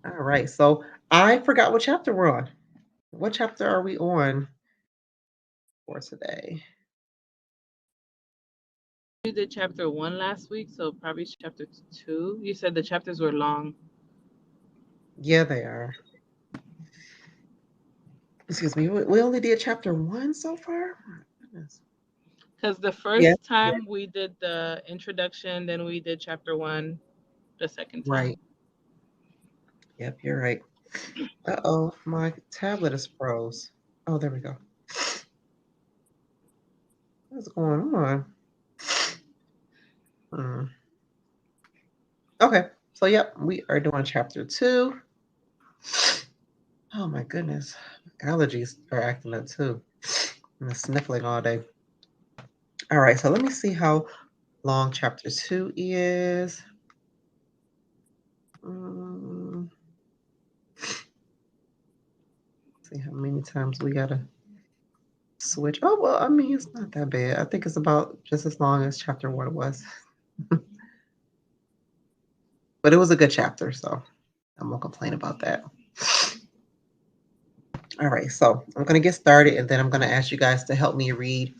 All right. So I forgot what chapter we're on. What chapter are we on for today? You did chapter 1 last week, so probably chapter 2. You said the chapters were long. Yeah, they are. Excuse me. We only did chapter one so far. Oh, my goodness. Because the Yeah. first time we did the introduction, then we did chapter 1 the second Right. time. Yep. You're right. Uh-oh. My tablet is froze. Oh, there we go. What's going on? Hmm. Okay. So, yep, we are doing chapter two. Oh, my goodness. Allergies are acting up too. I'm sniffling all day. All right. So, let me see how long chapter two is. Mm, see how many times we got to switch. Oh, well, I mean, it's not that bad. I think it's about just as long as chapter one was. But it was a good chapter. So, I won't complain about that. All right, so I'm going to get started and then I'm going to ask you guys to help me read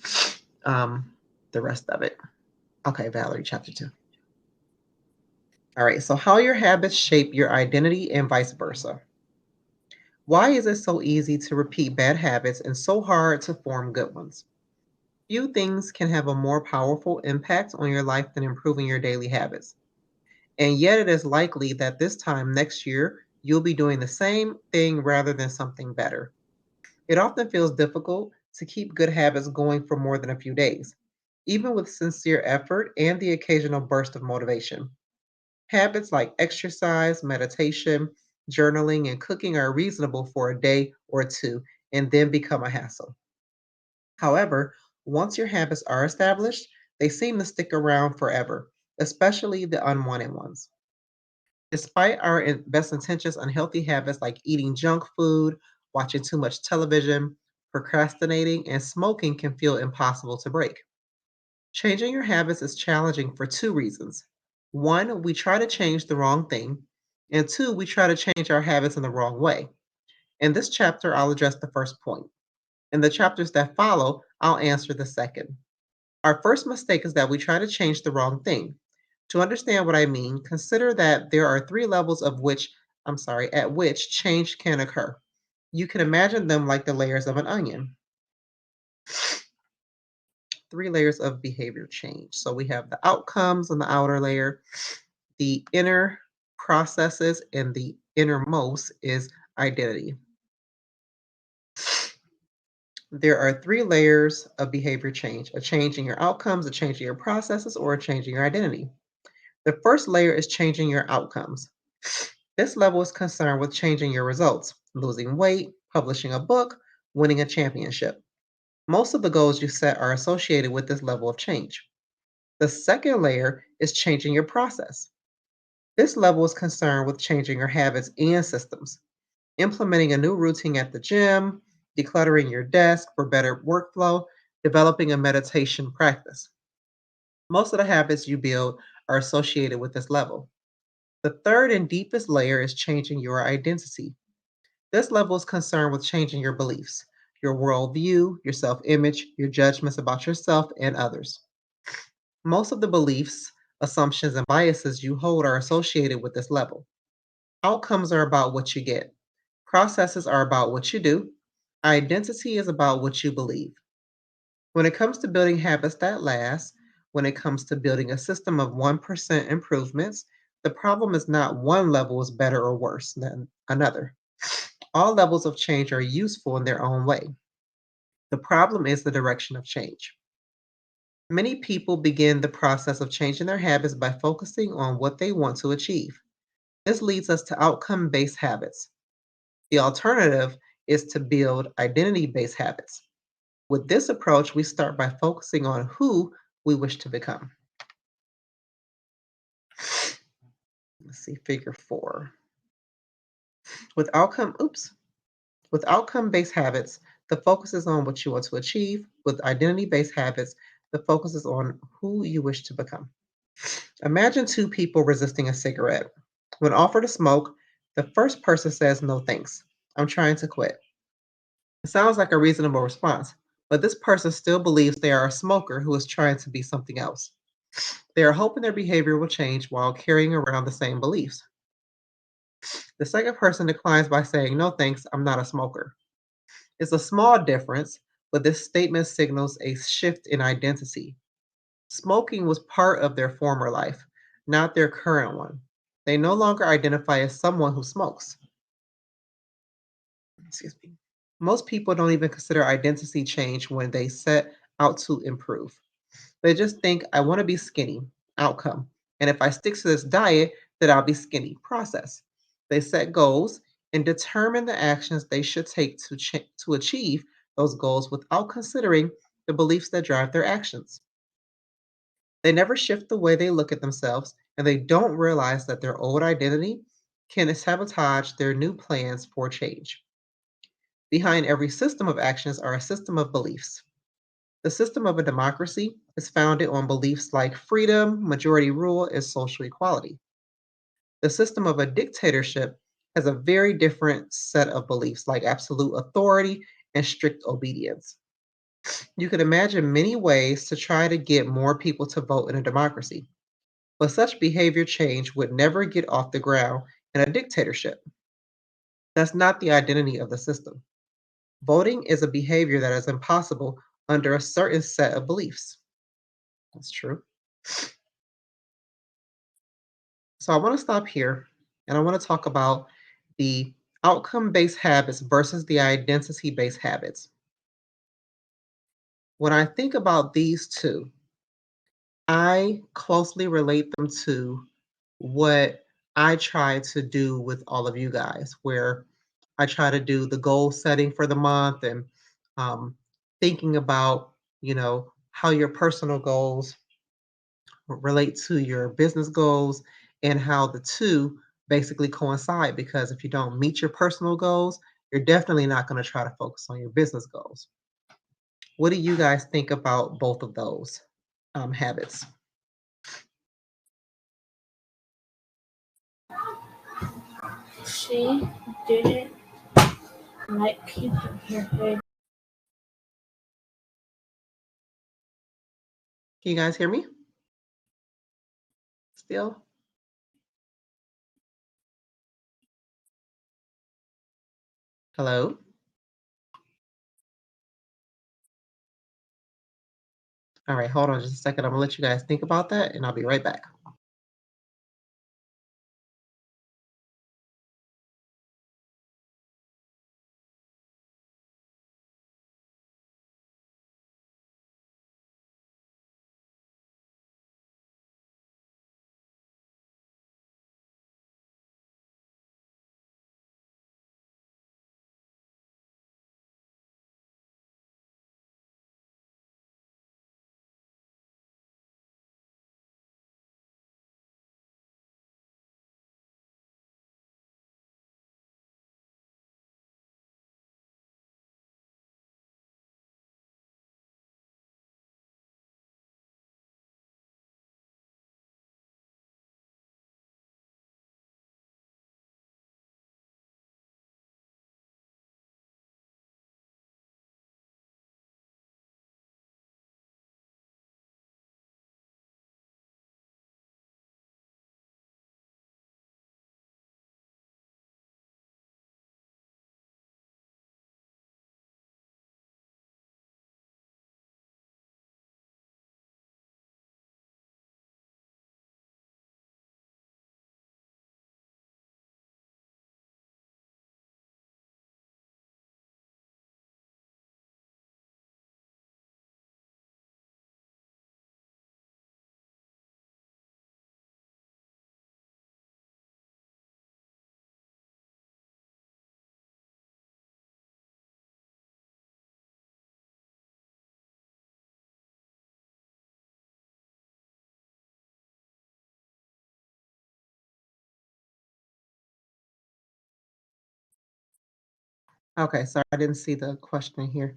um, the rest of it. Okay, Valerie, chapter two. All right, so how your habits shape your identity and vice versa. Why is it so easy to repeat bad habits and so hard to form good ones? Few things can have a more powerful impact on your life than improving your daily habits. And yet, it is likely that this time next year, you'll be doing the same thing rather than something better. It often feels difficult to keep good habits going for more than a few days, even with sincere effort and the occasional burst of motivation. Habits like exercise, meditation, journaling, and cooking are reasonable for a day or two and then become a hassle. However, once your habits are established, they seem to stick around forever, especially the unwanted ones. Despite our best intentions, unhealthy habits like eating junk food, watching too much television, procrastinating, and smoking can feel impossible to break. Changing your habits is challenging for two reasons. One, we try to change the wrong thing, and two, we try to change our habits in the wrong way. In this chapter, I'll address the first point. In the chapters that follow, I'll answer the second. Our first mistake is that we try to change the wrong thing. To understand what I mean, consider that there are three levels at which change can occur. You can imagine them like the layers of an onion, three layers of behavior change. So we have the outcomes on the outer layer, the inner processes, and the innermost is identity. There are three layers of behavior change: a change in your outcomes, a change in your processes, or a change in your identity. The first layer is changing your outcomes. This level is concerned with changing your results, losing weight, publishing a book, winning a championship. Most of the goals you set are associated with this level of change. The second layer is changing your process. This level is concerned with changing your habits and systems, implementing a new routine at the gym, decluttering your desk for better workflow, developing a meditation practice. Most of the habits you build are associated with this level. The third and deepest layer is changing your identity. This level is concerned with changing your beliefs, your worldview, your self image, your judgments about yourself and others. Most of the beliefs, assumptions, and biases you hold are associated with this level. Outcomes are about what you get, processes are about what you do, identity is about what you believe. When it comes to building habits that last, when it comes to building a system of 1% improvements, the problem is not one level is better or worse than another. All levels of change are useful in their own way. The problem is the direction of change. Many people begin the process of changing their habits by focusing on what they want to achieve. This leads us to outcome based habits. The alternative is to build identity based habits. With this approach, we start by focusing on who we wish to become. Let's see, figure four. With outcome, oops, with outcome based habits, the focus is on what you want to achieve. With identity based habits, the focus is on who you wish to become. Imagine two people resisting a cigarette. When offered a smoke, The first person says, no thanks. I'm trying to quit. It sounds like a reasonable response, but this person still believes they are a smoker who is trying to be something else. They are hoping their behavior will change while carrying around the same beliefs. The second person declines by saying, no thanks, I'm not a smoker. It's a small difference, but this statement signals a shift in identity. Smoking was part of their former life, not their current one. They no longer identify as someone who smokes. Excuse me. Most people don't even consider identity change when they set out to improve. They just think, I want to be skinny, outcome. And if I stick to this diet, then I'll be skinny, process. They set goals and determine the actions they should take to achieve those goals without considering the beliefs that drive their actions. They never shift the way they look at themselves, and they don't realize that their old identity can sabotage their new plans for change. Behind every system of actions are a system of beliefs. The system of a democracy is founded on beliefs like freedom, majority rule, and social equality. The system of a dictatorship has a very different set of beliefs like absolute authority and strict obedience. You could imagine many ways to try to get more people to vote in a democracy, but such behavior change would never get off the ground in a dictatorship. That's not the identity of the system. Voting is a behavior that is impossible under a certain set of beliefs. That's true. So I want to stop here and I want to talk about the outcome based habits versus the identity based habits. When I think about these two, I closely relate them to what I try to do with all of you guys, where I try to do the goal setting for the month and um, thinking about, how your personal goals relate to your business goals and how the two basically coincide. Because if you don't meet your personal goals, you're definitely not going to try to focus on your business goals. What do you guys think about both of those habits? She didn't like keeping her head. Can you guys hear me still? Hello? All right, hold on just a second. I'm going to let you guys think about that and I'll be right back. Okay, sorry, I didn't see the question here.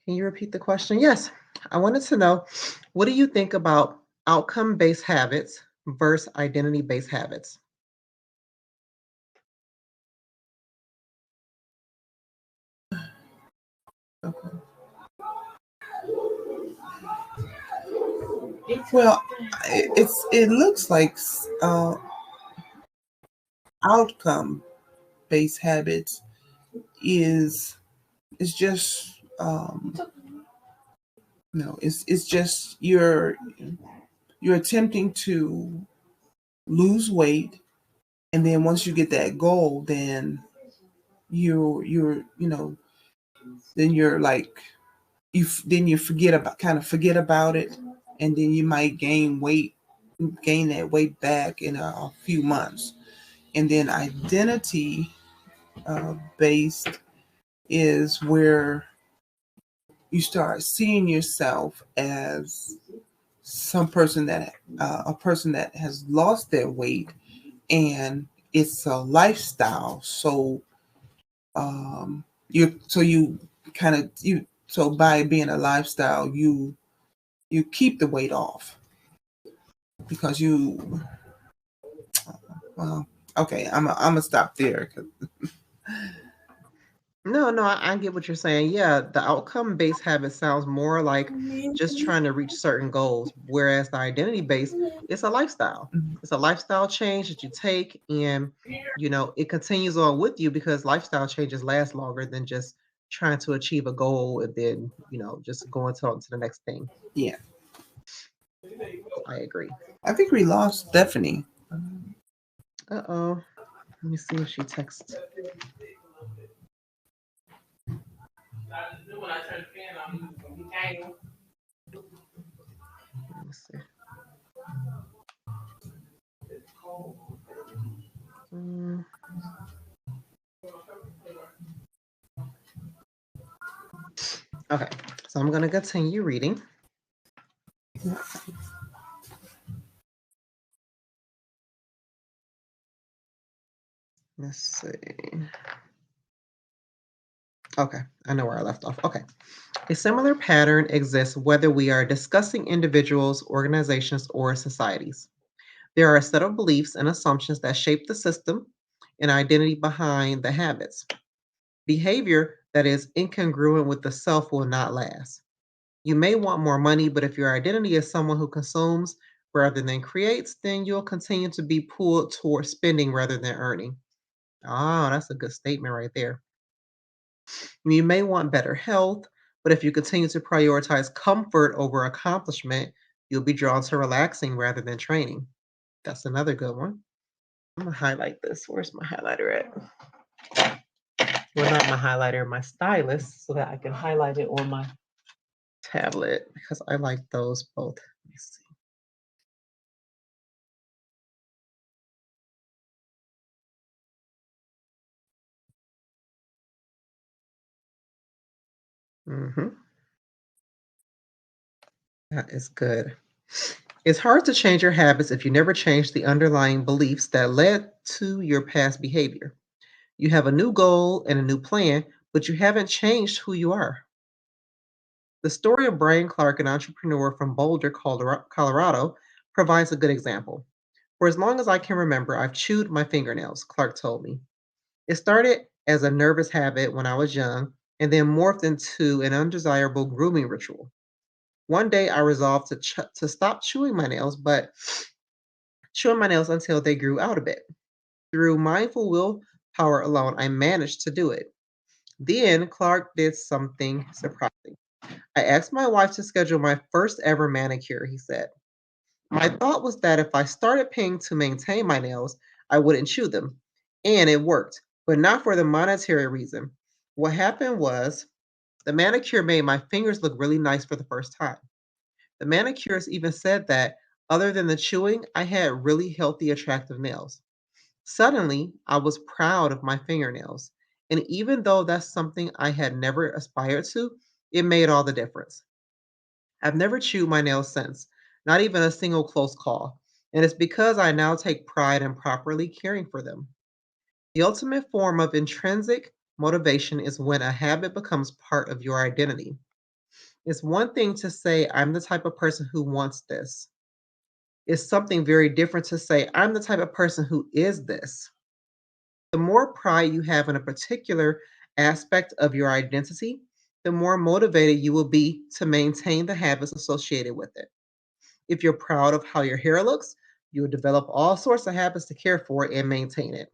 Can you repeat the question? Yes, I wanted to know, what do you think about outcome based habits versus identity based habits? Okay. Well, it looks like outcome based habits is just no, it's just you're attempting to lose weight, and then once you get that goal, then you're then you're like then you forget about it, and then you might gain that weight back in a few months. And then identity based is where you start seeing yourself as some person that a person that has lost their weight, and it's a lifestyle. So you kind of you so by being a lifestyle, you keep the weight off because you well, okay, I'm gonna stop there. No, I get what you're saying. Yeah, the outcome-based habit sounds more like just trying to reach certain goals, whereas the identity-based, it's a lifestyle. It's a lifestyle change that you take, and it continues on with you because lifestyle changes last longer than just trying to achieve a goal and then, just going to the next thing. Yeah, I agree. I think we lost Stephanie. Uh-oh. Let me see if she texts. Let me see. Mm. Okay, so I'm going to continue reading. Let's see. Okay, I know where I left off. Okay. A similar pattern exists whether we are discussing individuals, organizations, or societies. There are a set of beliefs and assumptions that shape the system and identity behind the habits. Behavior that is incongruent with the self will not last. You may want more money, but if your identity is someone who consumes rather than creates, then you'll continue to be pulled towards spending rather than earning. Oh, that's a good statement right there. You may want better health, but if you continue to prioritize comfort over accomplishment, you'll be drawn to relaxing rather than training. That's another good one. I'm gonna highlight this. Where's my highlighter at? Well, not my highlighter, my stylus, so that I can highlight it on my tablet because I like those both. Let me see. Mm-hmm. That is good. It's hard to change your habits if you never change the underlying beliefs that led to your past behavior. You have a new goal and a new plan, but you haven't changed who you are. The story of Brian Clark, an entrepreneur from Boulder, Colorado, provides a good example. For as long as I can remember, I've chewed my fingernails, Clark told me. It started as a nervous habit when I was young and then morphed into an undesirable grooming ritual. One day I resolved to stop chewing my nails until they grew out a bit. Through mindful willpower alone, I managed to do it. Then Clark did something surprising. I asked my wife to schedule my first ever manicure, he said. My thought was that if I started paying to maintain my nails, I wouldn't chew them. And it worked, but not for the monetary reason. What happened was the manicure made my fingers look really nice for the first time. The manicurist even said that, other than the chewing, I had really healthy, attractive nails. Suddenly, I was proud of my fingernails. And even though that's something I had never aspired to, it made all the difference. I've never chewed my nails since, not even a single close call. And it's because I now take pride in properly caring for them. The ultimate form of intrinsic motivation is when a habit becomes part of your identity. It's one thing to say, I'm the type of person who wants this. It's something very different to say, I'm the type of person who is this. The more pride you have in a particular aspect of your identity, the more motivated you will be to maintain the habits associated with it. If you're proud of how your hair looks, you'll develop all sorts of habits to care for it and maintain it.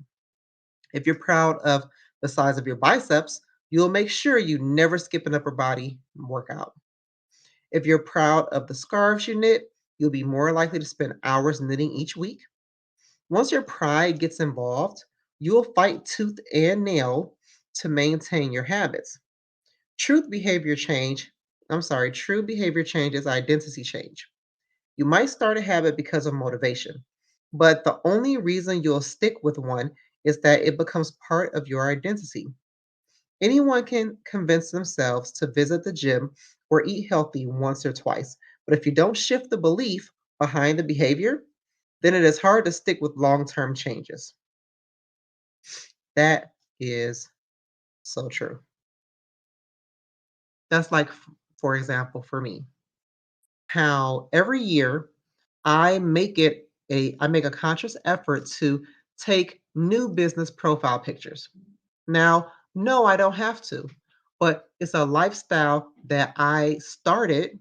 If you're proud of the size of your biceps, you'll make sure you never skip an upper body workout. If you're proud of the scarves you knit, you'll be more likely to spend hours knitting each week. Once your pride gets involved, you'll fight tooth and nail to maintain your habits. Truth behavior change, true behavior change is identity change. You might start a habit because of motivation, but the only reason you'll stick with one is that it becomes part of your identity. Anyone can convince themselves to visit the gym or eat healthy once or twice, but if you don't shift the belief behind the behavior, then it is hard to stick with long term changes. That is so true. That's like, for example, for me, how every year I make a conscious effort to take new business profile pictures. Now, no, I don't have to, but it's a lifestyle that I started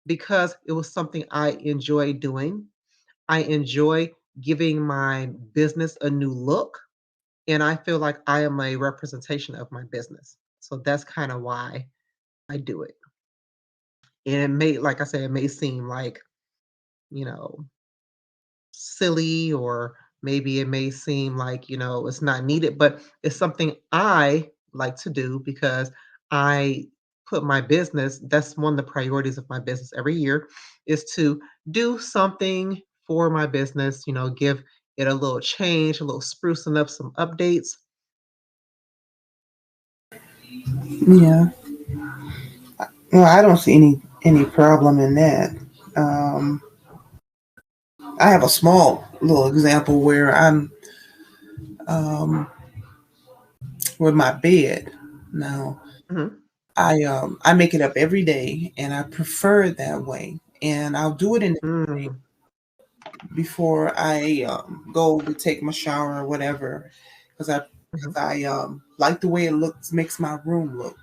because it was something I enjoy doing. I enjoy giving my business a new look, and I feel like I am a representation of my business. So that's kind of why I do it. And it may, like I said, it may seem like, you know, silly, or maybe it may seem like, it's not needed, but it's something I like to do because I put my business, that's one of the priorities of my business every year, is to do something for my business, give it a little change, a little sprucing up, some updates. Yeah. Well, I don't see any problem in that. Um, I have a small little example where I'm um, with my bed. Now, Mhm. I make it up every day, and I prefer it that way. And I'll do it in Mm, before I go to take my shower or whatever, because mhm. I like the way it looks, makes my room look.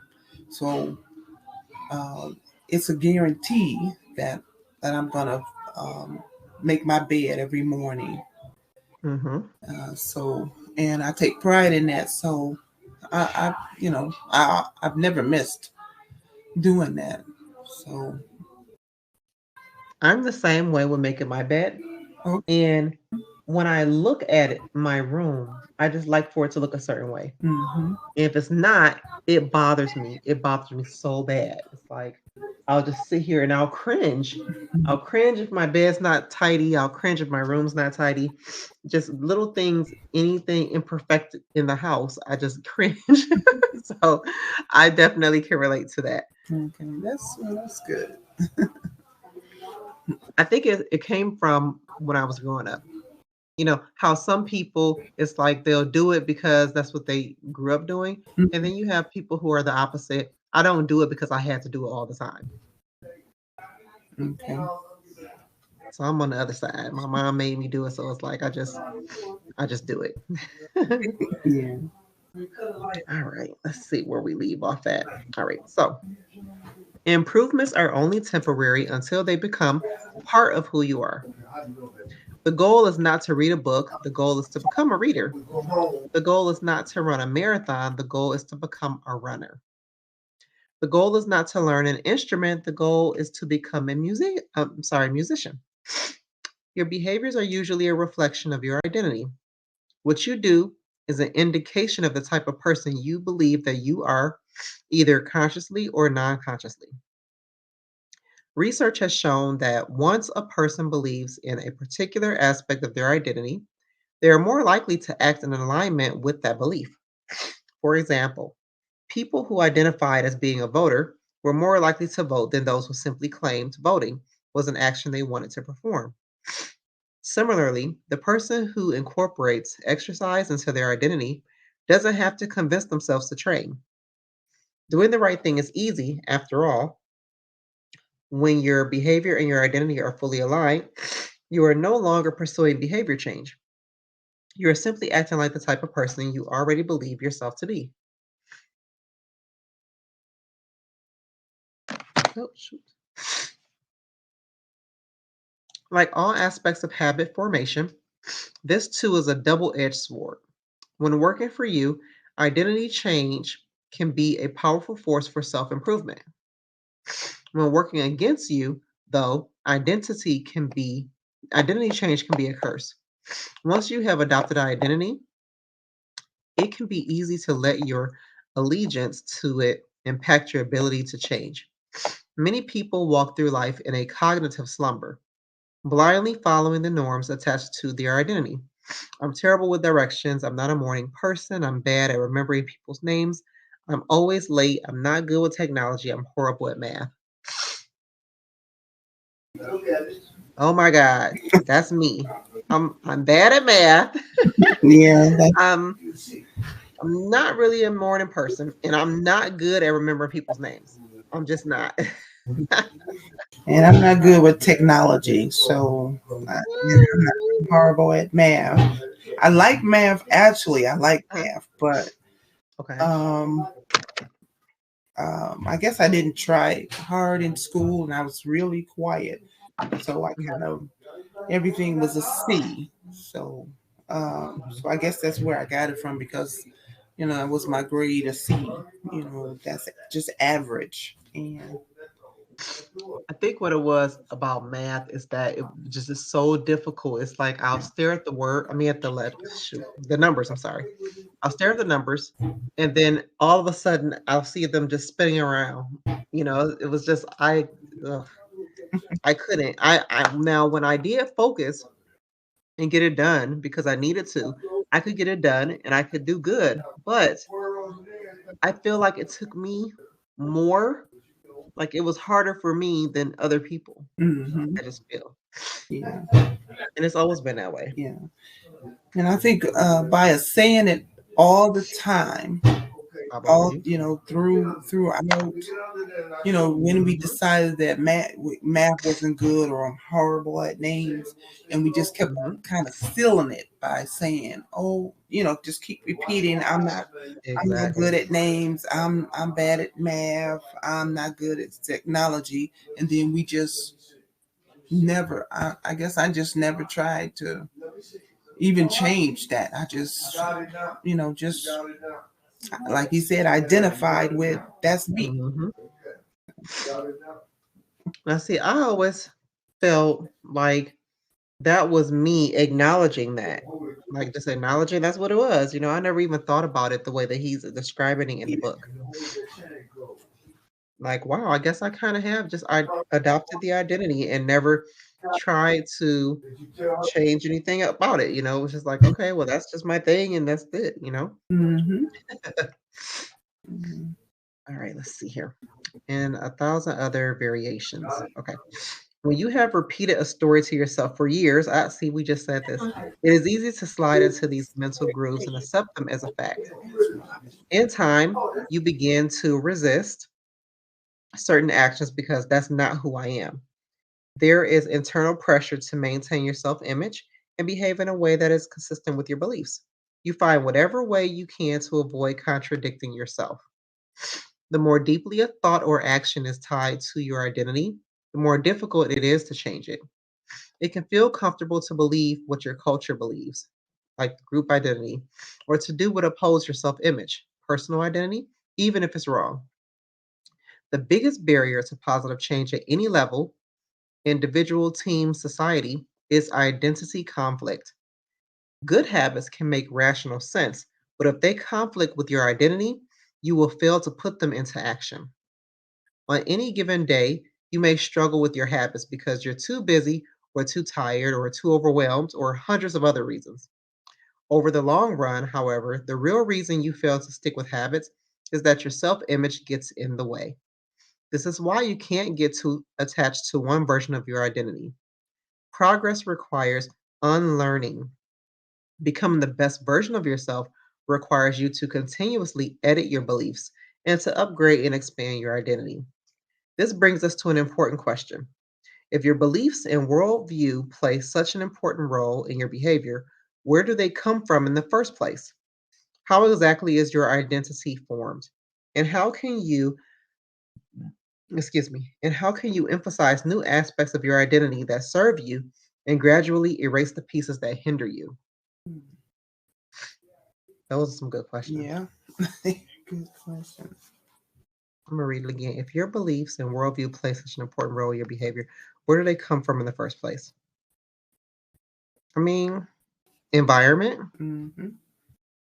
So it's a guarantee that I'm gonna um, make my bed every morning. Mhm. And I take pride in that. So I've never missed doing that. So I'm the same way with making my bed. oh, And when I look at my room, I just like for it to look a certain way. hmm If it's not, it bothers me. It bothers me so bad. It's like I'll just sit here and I'll cringe. I'll cringe if my bed's not tidy. I'll cringe if my room's not tidy. Just little things, anything imperfect in the house, I just cringe. So I definitely can relate to that. okay, that's good. I think it came from when I was growing up. How some people, it's like they'll do it because that's what they grew up doing. And then you have people who are the opposite. I don't do it because I had to do it all the time. Okay. So I'm on the other side. My mom made me do it, so it's like I just do it. Yeah. All right, let's see where we leave off at. All right, so improvements are only temporary until they become part of who you are. The goal is not to read a book, the goal is to become a reader. The goal is not to run a marathon, the goal is to become a runner. The goal is not to learn an instrument, the goal is to become a musician. Your behaviors are usually a reflection of your identity. What you do is an indication of the type of person you believe that you are, either consciously or non consciously. Research has shown that once a person believes in a particular aspect of their identity, they are more likely to act in alignment with that belief. For example, people who identified as being a voter were more likely to vote than those who simply claimed voting was an action they wanted to perform. Similarly, the person who incorporates exercise into their identity doesn't have to convince themselves to train. Doing the right thing is easy, after all. When your behavior and your identity are fully aligned, you are no longer pursuing behavior change. You are simply acting like the type of person you already believe yourself to be. Oh, shoot. Like all aspects of habit formation, this too is a double edged sword. When working for you, identity change can be a powerful force for self improvement. When working against you, though, identity change can be a curse. Once you have adopted identity, it can be easy to let your allegiance to it impact your ability to change. Many people walk through life in a cognitive slumber, blindly following the norms attached to their identity. I'm terrible with directions. I'm not a morning person. I'm bad at remembering people's names. I'm always late. I'm not good with technology. I'm horrible at math. Oh my God, that's me. I'm bad at math. Yeah, I'm I'm not really a morning person, and I'm not good at remembering people's names. I'm just not. and I'm not good with technology, so I'm horrible at math. I like math. Actually, I like Uh-huh. math, but Okay. um, I guess I didn't try hard in school, and I was really quiet. So I Mhm. kind of everything was a C. So so I guess that's where I got it from because it was my grade a C. That's just average. And I think what it was about math is that it just is so difficult. It's like I'll stare at the word, I mean at the shoot, the numbers, I'm sorry. I'll stare at the numbers and then all of a sudden I'll see them just spinning around. It was just ugh, I couldn't. I now when I did focus and get it done because I needed to, I could get it done and I could do good. But I feel like it took me more, like it was harder for me than other people. mhm, I just feel. yeah, And it's always been that way. yeah. And I think by us saying it all the time, I believe all you. throughout, when we decided that math wasn't good or I'm horrible at names, and we just kept Mhm. on kind of sealing it by saying, "Oh, just keep repeating, I'm no good Exactly. at names. I'm bad at math. I'm not good at technology," and then we just never. I guess I just never tried to even change that. I just like you said, identified with that's me. Mhm. Now see, I always felt like that was me acknowledging that. Like just acknowledging that's what it was. I never even thought about it the way that he's describing it in the book. Like, wow, I guess I kind of have just I adopted the identity and never tried to change anything about it. It was just like, okay, well, that's just my thing and that's it. Hmm. Hmm. All right, let's see here. And a thousand other variations. Okay. When you have repeated a story to yourself for years, I see we just said this. It is easy to slide into these mental grooves and accept them as a fact. In time, you begin to resist certain actions because that's not who I am. There is internal pressure to maintain your self image and behave in a way that is consistent with your beliefs. You find whatever way you can to avoid contradicting yourself. The more deeply a thought or action is tied to your identity, the more difficult it is to change it. It can feel comfortable to believe what your culture believes, like group identity, or to do what opposes your self image, personal identity, even if it's wrong. The biggest barrier to positive change at any level, individual, team, society, is identity conflict. Good habits can make rational sense, but if they conflict with your identity, you will fail to put them into action. On any given day, you may struggle with your habits because you're too busy or too tired or too overwhelmed or hundreds of other reasons. Over the long run, however, the real reason you fail to stick with habits is that your self image gets in the way. This is why you can't get too attached to one version of your identity. Progress requires unlearning. Becoming the best version of yourself requires you to continuously edit your beliefs and to upgrade and expand your identity. This brings us to an important question. If your beliefs and worldview play such an important role in your behavior, where do they come from in the first place? How exactly is your identity formed? And how can you Excuse me. And how can you emphasize new aspects of your identity that serve you and gradually erase the pieces that hinder you? Those are some good questions. Yeah. Good question. I'm going to read it again. If your beliefs and worldview play such an important role in your behavior, where do they come from in the first place? I mean, environment. Mm-hmm.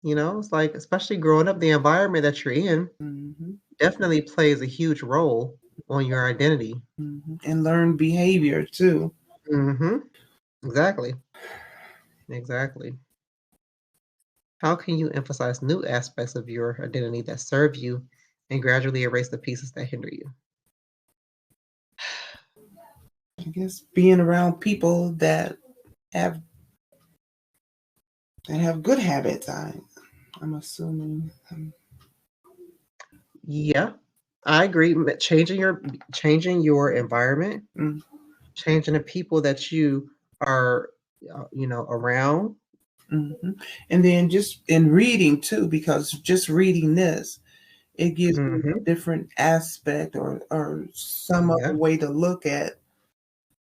It's like, especially growing up, the environment that you're in Mm-hmm. definitely plays a huge role on your identity. Mm-hmm. And learn behavior too. Mm-hmm. Exactly. Exactly. How can you emphasize new aspects of your identity that serve you and gradually erase the pieces that hinder you? I guess being around people have that have good habits. I'm assuming. Yeah, I agree. Changing your environment, Mm, changing the people that you are, around. mm-hmm. And then just in reading too, because just reading this, it gives me a Mm-hmm. different aspect or some other Yeah. way to look at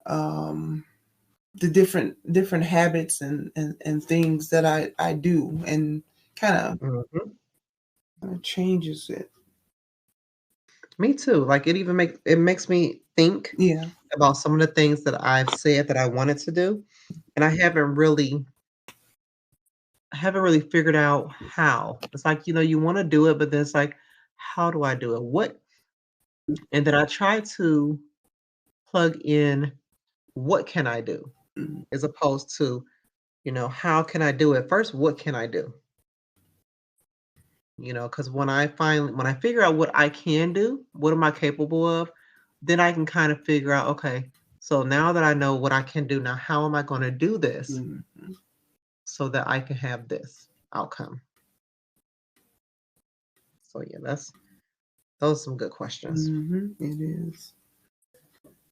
um, the different habits and things that I do, and kind Mm-hmm. of changes it. Me too. Like it makes me think Yeah. about some of the things that I've said that I wanted to do, and I haven't really figured out how. It's like, you want to do it, but then it's like, how do I do it? And then I try to plug in what can I do Mm, as opposed to, how can I do it? First, what can I do? Because when I figure out what I can do, what am I capable of, then I can kind of figure out, okay, so now that I know what I can do, now how am I going to do this mm, so that I can have this outcome? So yeah, those are some good questions. mhm, it is.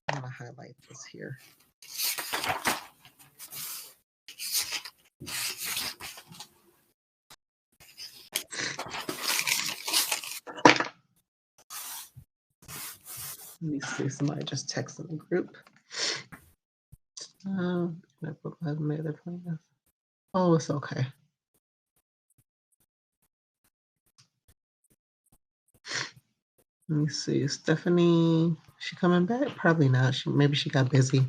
I'm gonna highlight this here. Let me see. Somebody just texted the group. Can I put my other playlist? Oh, it's okay. Let me see. Stephanie, she coming back? Probably not. Maybe she got busy.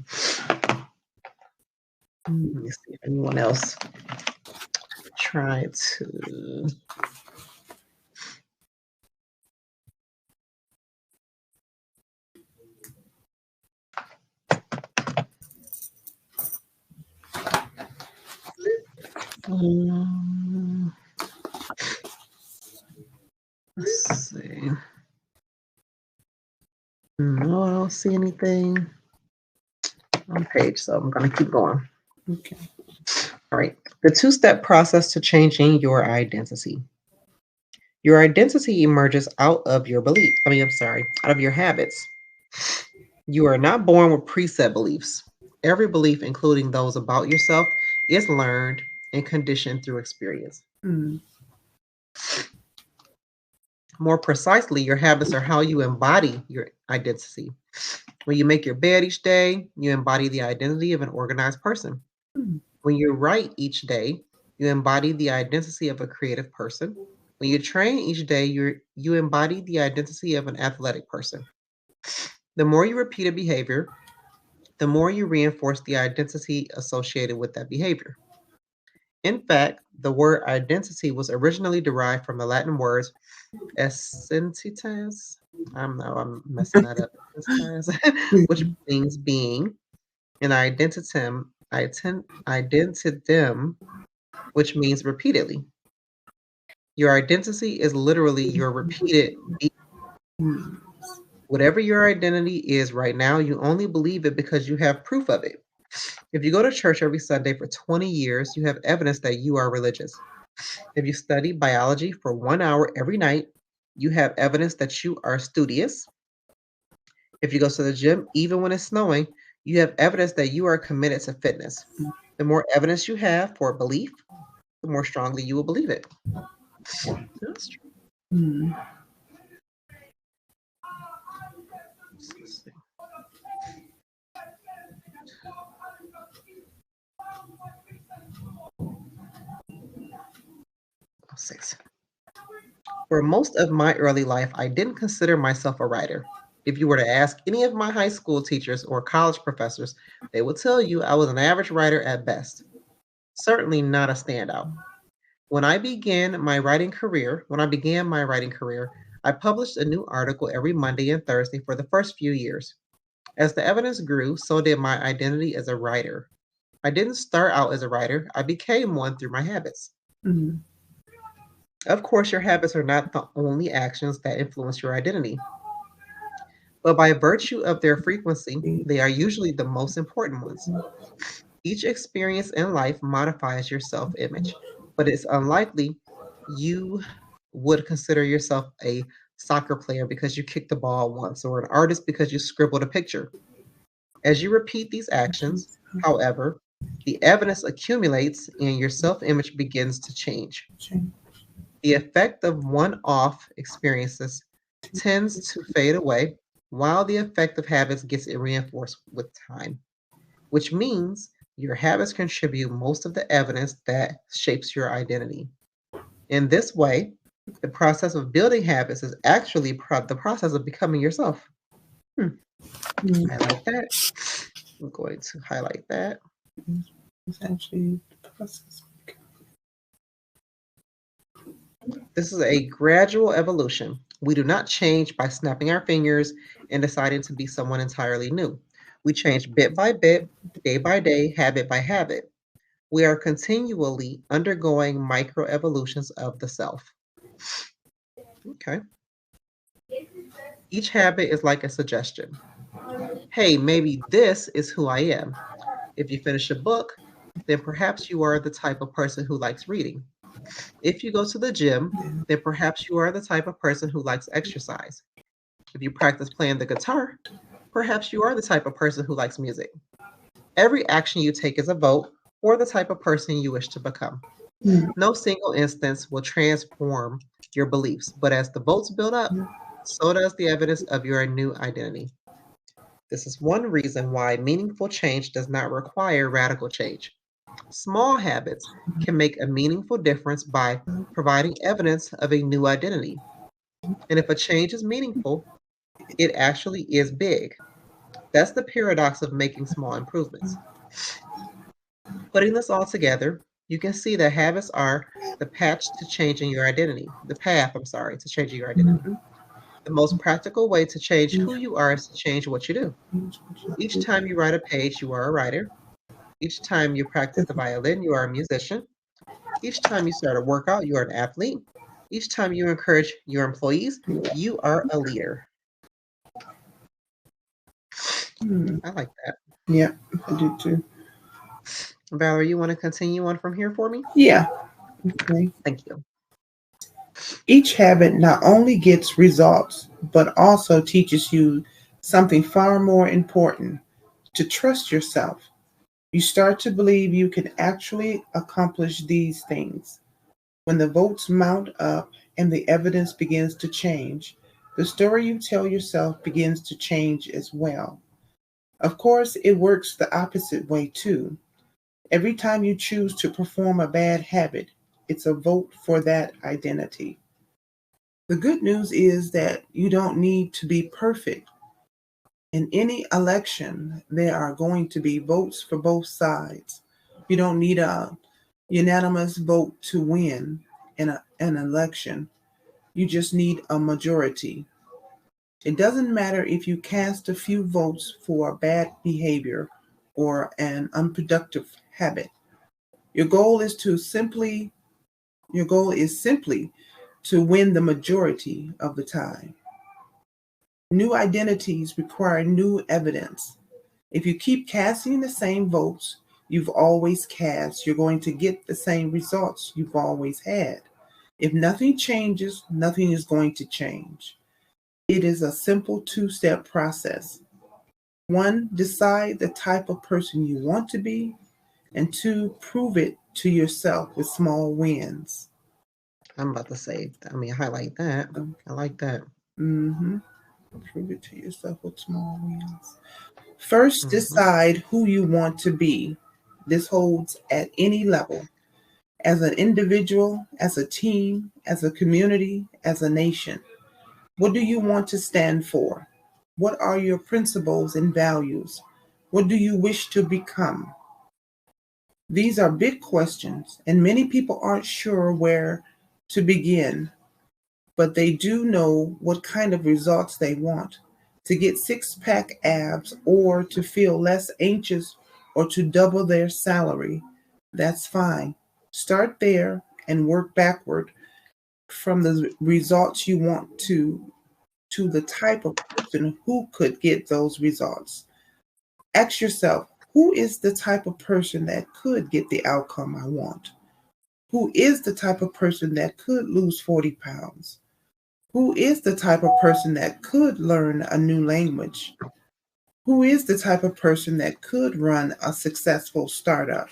Let me see if anyone else tried to. Um, let's see. No, I don't see anything on page, so I'm gonna keep going. Okay. All right. The two-step process to changing your identity. Your identity emerges out of your belief. I'm sorry, out of your habits. You are not born with preset beliefs. Every belief, including those about yourself, is learned and conditioned through experience. Mm, More precisely, your habits are how you embody your identity. When you make your bed each day, you embody the identity of an organized person. mm, When you write each day, you embody the identity of a creative person. When you train each day, you embody the identity of an athletic person. The more you repeat a behavior, the more you reinforce the identity associated with that behavior. In fact, the word identity was originally derived from the Latin words essentitas. I'm messing that up. Which mm, means being, and identitem, which means repeatedly. Your identity is literally your repeated being. mm, Whatever your identity is right now, you only believe it because you have proof of it. If you go to church every Sunday for 20 years, you have evidence that you are religious. If you study biology for 1 hour every night, you have evidence that you are studious. If you go to the gym, even when it's snowing, you have evidence that you are committed to fitness. The more evidence you have for a belief, the more strongly you will believe it. That's true. mm. 6. For most of my early life, I didn't consider myself a writer. If you were to ask any of my high school teachers or college professors, they would tell you I was an average writer at best, certainly not a standout. When I began my writing career, I published a new article every Monday and Thursday for the first few years. As the evidence grew, so did my identity as a writer. I didn't start out as a writer, I became one through my habits. Mm-hmm. Of course, your habits are not the only actions that influence your identity, but by virtue of their frequency, they are usually the most important ones. Each experience in life modifies your self image, but it's unlikely you would consider yourself a soccer player because you kicked the ball once or an artist because you scribbled a picture. As you repeat these actions, however, the evidence accumulates and your self image begins to change. The effect of one off experiences tends to fade away, while the effect of habits gets reinforced with time, which means your habits contribute most of the evidence that shapes your identity. In this way, the process of building habits is actually the process of becoming yourself. Hmm, I like that. I'm going to highlight that. It's actually the process. This is a gradual evolution. We do not change by snapping our fingers and deciding to be someone entirely new. We change bit by bit, day by day, habit by habit. We are continually undergoing micro evolutions of the self. Okay. Each habit is like a suggestion. Hey, maybe this is who I am. If you finish a book, then perhaps you are the type of person who likes reading. If you go to the gym, then perhaps you are the type of person who likes exercise. If you practice playing the guitar, perhaps you are the type of person who likes music. Every action you take is a vote for the type of person you wish to become. No single instance will transform your beliefs, but as the votes build up, so does the evidence of your new identity. This is one reason why meaningful change does not require radical change. Small habits can make a meaningful difference by providing evidence of a new identity. And if a change is meaningful, it actually is big. That's the paradox of making small improvements. Putting this all together, you can see that habits are the path to changing your identity. To changing your identity. The most practical way to change who you are is to change what you do. Each time you write a page, you are a writer. Each time you practice the violin, you are a musician. Each time you start a workout, you are an athlete. Each time you encourage your employees, you are a leader. I like that. Yeah, I do too. Valerie, you want to continue on from here for me? Yeah. Okay. Thank you. Each habit not only gets results, but also teaches you something far more important: to trust yourself. You start to believe you can actually accomplish these things. When the votes mount up and the evidence begins to change, the story you tell yourself begins to change as well. Of course, it works the opposite way too. Every time you choose to perform a bad habit, it's a vote for that identity. The good news is that you don't need to be perfect. In any election, there are going to be votes for both sides. You don't need a unanimous vote to win an election. You just need a majority. It doesn't matter if you cast a few votes for bad behavior or an unproductive habit. Your goal is simply to win the majority of the time. New identities require new evidence. If you keep casting the same votes you've always cast, you're going to get the same results you've always had. If nothing changes, nothing is going to change. It is a simple two-step process. One, decide the type of person you want to be, and two, prove it to yourself with small wins. I'm about to highlight that. I like that. Mm-hmm. Prove it to yourself with small wins. First, Mhm. decide who you want to be. This holds at any level. as an individual, as a team, as a community, as a nation? What do you want to stand for? What are your principles and values? What do you wish to become? These are big questions, and many people aren't sure where to begin, but they do know what kind of results they want. To get six-pack abs, or to feel less anxious, or to double their salary, that's fine. Start there and work backward from the results you want to the type of person who could get those results. Ask yourself, who is the type of person that could get the outcome I want? Who is the type of person that could lose 40 pounds? Who is the type of person that could learn a new language? Who is the type of person that could run a successful startup?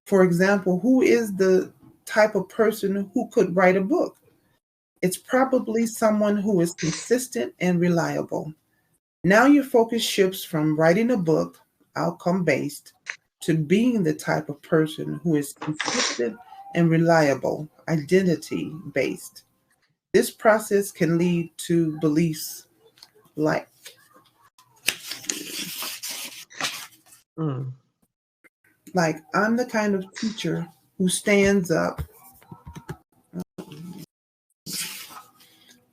For example, who is the type of person who could write a book? It's probably someone who is consistent and reliable. Now your focus shifts from writing a book, outcome based, to being the type of person who is consistent and reliable, identity based. This process can lead to beliefs like Mm. I'm the kind of teacher who stands up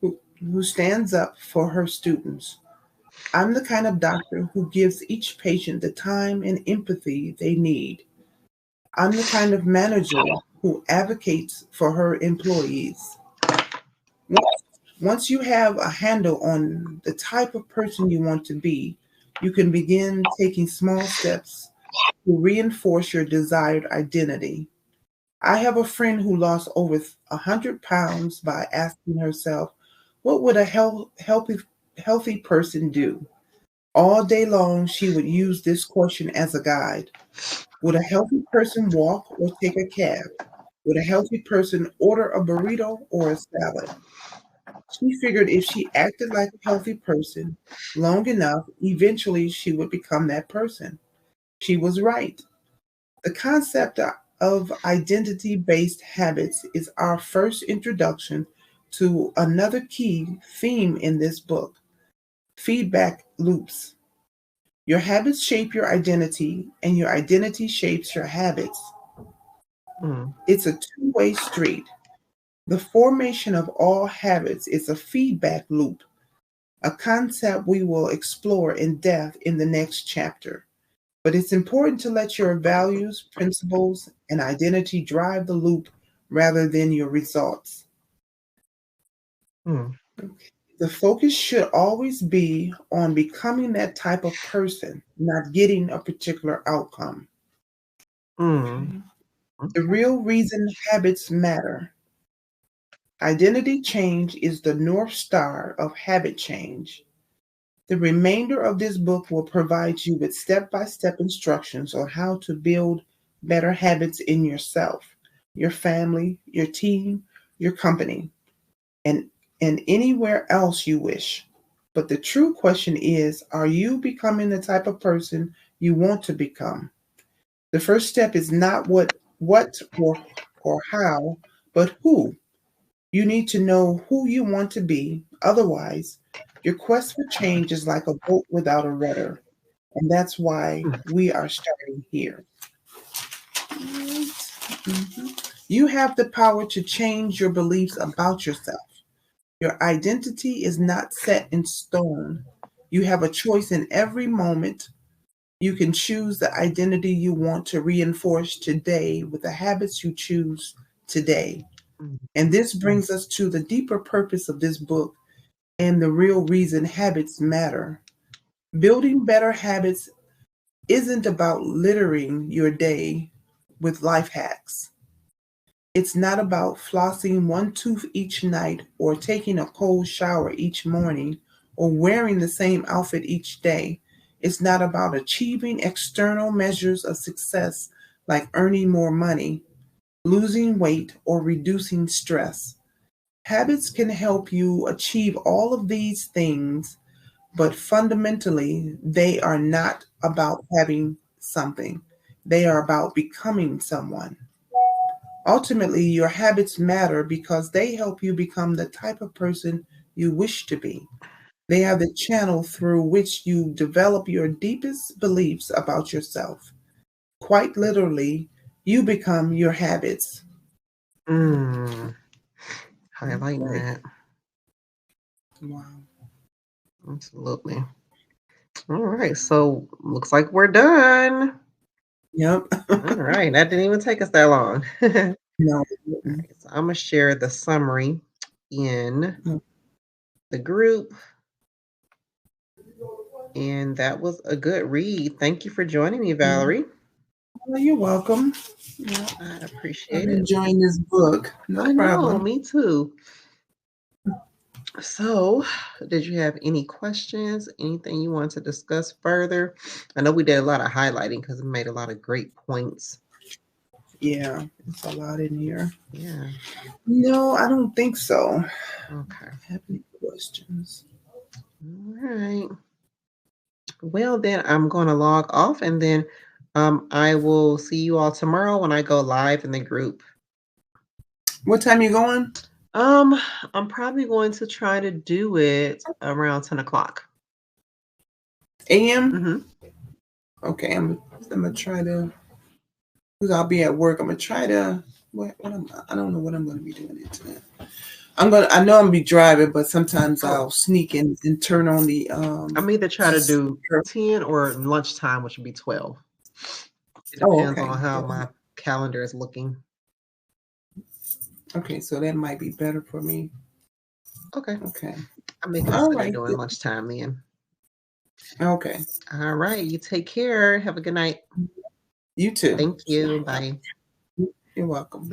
who stands up for her students. I'm the kind of doctor who gives each patient the time and empathy they need. I'm the kind of manager who advocates for her employees. Once you have a handle on the type of person you want to be, you can begin taking small steps to reinforce your desired identity. I have a friend who lost over 100 pounds by asking herself, what would a healthy person do? All day long, she would use this question as a guide. Would a healthy person walk or take a cab? Would a healthy person order a burrito or a salad? She figured if she acted like a healthy person long enough, eventually she would become that person. She was right. The concept of identity based habits is our first introduction to another key theme in this book: feedback loops. Your habits shape your identity, and your identity shapes your habits. Mm. It's a two-way street. The formation of all habits is a feedback loop, a concept we will explore in depth in the next chapter. But it's important to let your values, principles, and identity drive the loop rather than your results. Mm. The focus should always be on becoming that type of person, not getting a particular outcome. Mm. The real reason habits matter. Identity change is the North Star of habit change. The remainder of this book will provide you with step by step instructions on how to build better habits in yourself, your family, your team, your company, and, and anywhere else you wish. But the true question is, are you becoming the type of person you want to become? The first step is not what or how, but who. You need to know who you want to be. Otherwise, your quest for change is like a boat without a rudder. And that's why we are starting here. Mhm. You have the power to change your beliefs about yourself. Your identity is not set in stone. You have a choice in every moment. You can choose the identity you want to reinforce today with the habits you choose today. Mm. And this brings us to the deeper purpose of this book and the real reason habits matter. Building better habits isn't about littering your day with life hacks. It's not about flossing one tooth each night or taking a cold shower each morning or wearing the same outfit each day. It's not about achieving external measures of success like earning more money, losing weight, or reducing stress. Habits can help you achieve all of these things, but fundamentally, they are not about having something. They are about becoming someone. Ultimately, your habits matter because they help you become the type of person you wish to be. They are the channel through which you develop your deepest beliefs about yourself. Quite literally, you become your habits. Highlighting Right. that. Wow. Absolutely. All right. So looks like we're done. Yep. All right. That didn't even take us that long. All No. right. So I'm going to share the summary in Mm. the group. And that was a good read. Thank you for joining me, Valerie. Well, you're welcome. Yeah. I I'm appreciate it. enjoying this book. No I know, problem. me too. So, did you have any questions? Anything you want to discuss further? I know we did a lot of highlighting because it made a lot of great points. Yeah, it's a lot in here. Yeah. No, I don't think so. Okay. Have any questions? All right. Well, then I'm going to log off and then I will see you all tomorrow when I go live in the group. What time you going? I'm probably going to try to do it around 10 o'clock. AM? Mm-hmm. Okay, I'm gonna try to, because I'll be at work. I'm gonna try to. I don't know what I'm gonna be doing it today. I know I'm gonna be driving, but sometimes I'll sneak in and turn on the I'm either try to do 10 or lunchtime, which would be 12. It Oh, depends okay. on how my calendar is looking. Okay, so that might be better for me. Okay. Okay. I may All consider right. doing lunchtime then. Okay. All right. You take care. Have a good night. You too. Thank you. Bye. You're welcome.